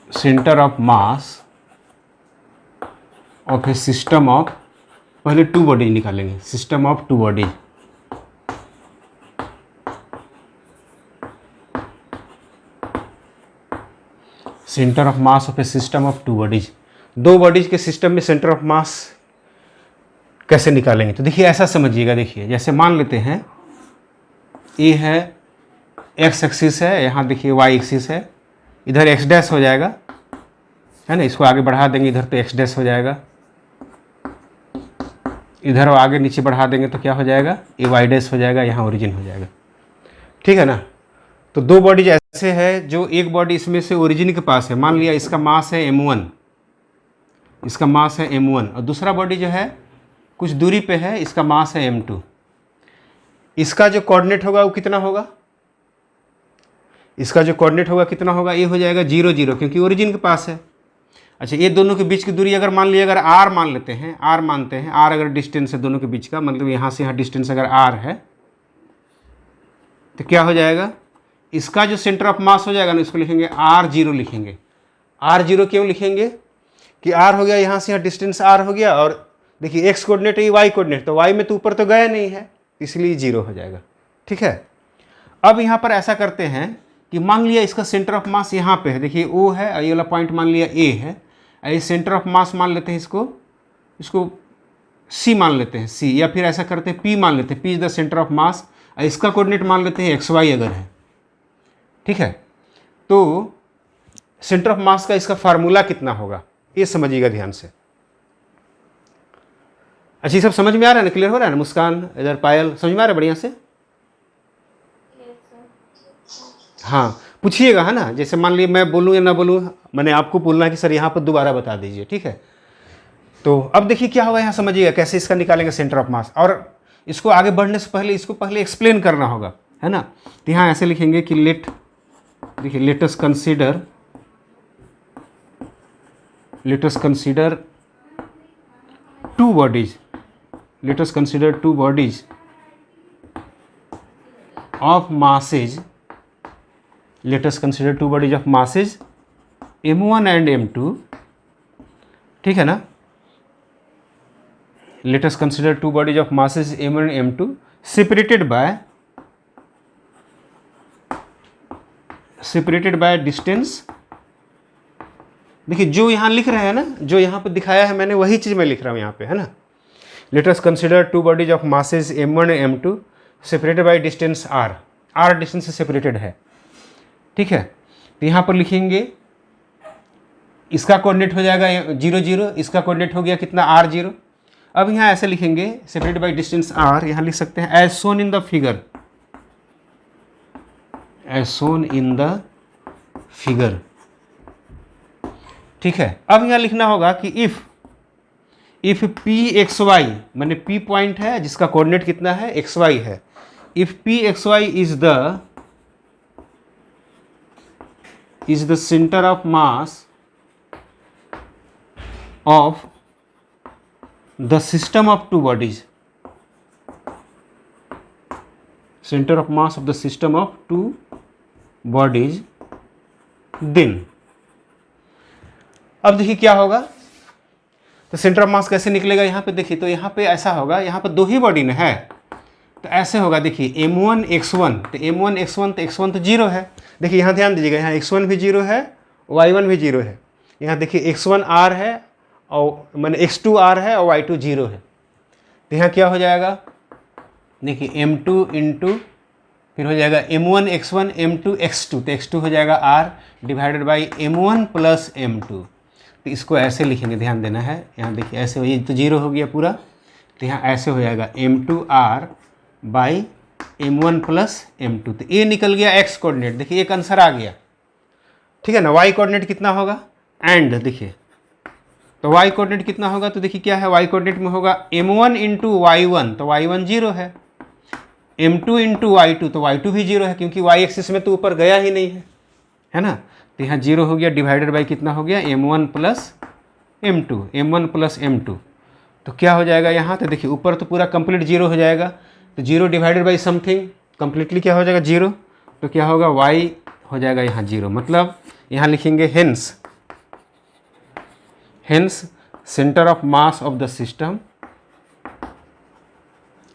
Centre of mass of a system of, पहले two body निकालेंगे, system of two body, centre of mass of a system of two bodies. दो bodies के system में centre of mass कैसे निकालेंगे? तो देखिए ऐसा समझिएगा, देखिए जैसे मान लेते हैं ये है एक्स एक्सिस है, यहाँ देखिए वाई एक्सिस है, इधर एक्स डैश हो जाएगा, है ना, इसको आगे बढ़ा देंगे इधर तो एक्स डैश हो जाएगा, इधर आगे नीचे बढ़ा देंगे तो क्या हो जाएगा, ये वाई डैश हो जाएगा, यहाँ ओरिजिन हो जाएगा। ठीक है ना। तो दो बॉडीज ऐसे है जो एक बॉडी इसमें से ओरिजिन के पास है, मान लिया इसका मास है m1, इसका मास है m1, और दूसरा बॉडी जो है कुछ दूरी पे है, इसका मास है m2। इसका जो कोऑर्डिनेट होगा वो कितना होगा, इसका जो कोऑर्डिनेट होगा कितना होगा, ये हो जाएगा 0 0, क्योंकि ओरिजिन के पास है। अच्छा, ये दोनों के बीच की दूरी अगर मान लिया, अगर r मान लेते हैं, r मानते हैं, r अगर डिस्टेंस है दोनों के बीच का, मतलब यहाँ से यहाँ डिस्टेंस अगर r है, तो क्या हो जाएगा, इसका जो सेंटर ऑफ मास हो जाएगा ना, इसको लिखेंगे r0 लिखेंगे। r0 क्यों लिखेंगे कि r हो गया, यहाँ से यहाँ डिस्टेंस r हो गया, और देखिए x कोऑर्डिनेट है, y कोऑर्डिनेट, तो y में तो ऊपर तो गया नहीं है, इसलिए 0 हो जाएगा। ठीक है। अब यहाँ पर ऐसा करते हैं कि मान लिया इसका सेंटर ऑफ मास यहाँ पे है, देखिए O है, और ये वाला पॉइंट मान लिया A है, ये सेंटर ऑफ मास मान लेते हैं इसको C मान लेते हैं, C, या फिर ऐसा करते हैं P मान लेते हैं, P is the centre of मास, इसका कोऑर्डिनेट मान लेते हैं XY अगर है। ठीक है। तो सेंटर ऑफ मास का इसका फार्मूला कितना होगा ये समझिएगा ध्यान से। अच्छा, ये सब समझ में आ रहा है ना, क्लियर हो रहा है ना? मुस्कान, इधर पायल, समझ में आ रहा है बढ़िया से? हाँ, पूछिएगा, है ना, जैसे मान लीजिए मैं बोलूँ या ना बोलूँ, मैंने आपको बोलना है कि सर यहाँ पर दोबारा बता दीजिए। ठीक है। तो अब देखिए क्या होगा, यहाँ समझिएगा कैसे इसका निकालेंगे सेंटर ऑफ मास, और इसको आगे बढ़ने से पहले इसको पहले एक्सप्लेन करना होगा, है ना। तो यहाँ ऐसे लिखेंगे कि देखिए let us consider two bodies, let us consider two bodies of masses, let us consider two bodies of masses m1 and m2। ठीक है ना। let us consider two bodies of masses m1 and m2 separated by distance। देखिए जो यहाँ लिख रहे हैं ना, जो यहाँ पे दिखाया है मैंने, वही चीज़ मैं लिख रहा हूँ यहाँ पे, है ना। Let us consider two bodies of masses m1 and m2 separated by distance r distance से सेपरेटेड है। ठीक है। तो यहाँ पर लिखेंगे इसका कोऑर्डिनेट हो जाएगा 0 0, इसका कोऑर्डिनेट हो गया कितना, r0। अब यहाँ ऐसे लिखेंगे सेपरेटेड बाय डिस्टेंस r, यहाँ लिख सकते हैं as shown in the figure, ठीक है। अब यहाँ लिखना होगा कि इफ p एक्स वाई, मैंने p पॉइंट है जिसका कोऑर्डिनेट कितना है, xy है, if p xy is the centre of mass of the system of two bodies, centre of mass of the system of two bodies, then अब देखिए क्या होगा, तो सेंटर ऑफ मास कैसे निकलेगा यहाँ पे, देखिए तो यहाँ पे ऐसा होगा, यहाँ पे दो ही बॉडी न है, तो ऐसे होगा, देखिए m1 x1, तो m1 x1 तो x1 तो 0 है, देखिए यहाँ ध्यान दीजिएगा, यहाँ x1 भी 0 है, y1 भी 0 है, यहाँ देखिए x1 r है और मैंने x2 r है और y2 0 है, तो यहाँ क्या हो जाएगा, देखिए m2 इंटू फिर हो जाएगा m1 x1 m2 x2, तो x2 हो जाएगा r divided by m1 plus m2। तो इसको ऐसे लिखेंगे, ध्यान देना है, यहाँ देखिए ऐसे हो, ये तो 0 हो गया पूरा, तो यहाँ ऐसे हो जाएगा m2r by m1 plus m2, तो ये निकल गया x कोऑर्डिनेट, देखिए एक आंसर आ गया। ठीक है ना। y कोऑर्डिनेट कितना होगा, एंड देखिए तो y कोऑर्डिनेट कितना होगा, तो देखिए क्या है, y कोऑर्डिनेट में होगा m1 इंटू y1, तो y1 0 है, m2 इंटू y2, तो y2 भी 0 है, क्योंकि y एक्सिस में तो ऊपर गया ही नहीं है ना। तो यहाँ 0 हो गया, डिवाइडेड बाई कितना हो गया, m1 प्लस m2, तो क्या हो जाएगा यहाँ, तो देखिए ऊपर तो पूरा कंप्लीट 0 हो जाएगा, तो 0 डिवाइडेड बाई समथिंग कंप्लीटली क्या हो जाएगा 0, तो क्या होगा y हो जाएगा यहाँ 0, मतलब यहाँ लिखेंगे hence Hence center of mass of the system,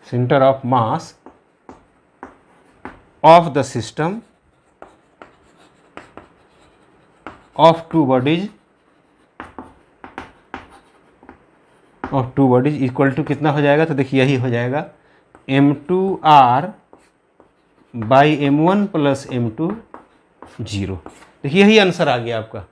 center of mass of the system of two bodies equal to कितना हो जाएगा, तो देखिए यही हो जाएगा m2r by m1 plus m2 0। देखिए यही आंसर आ गया आपका।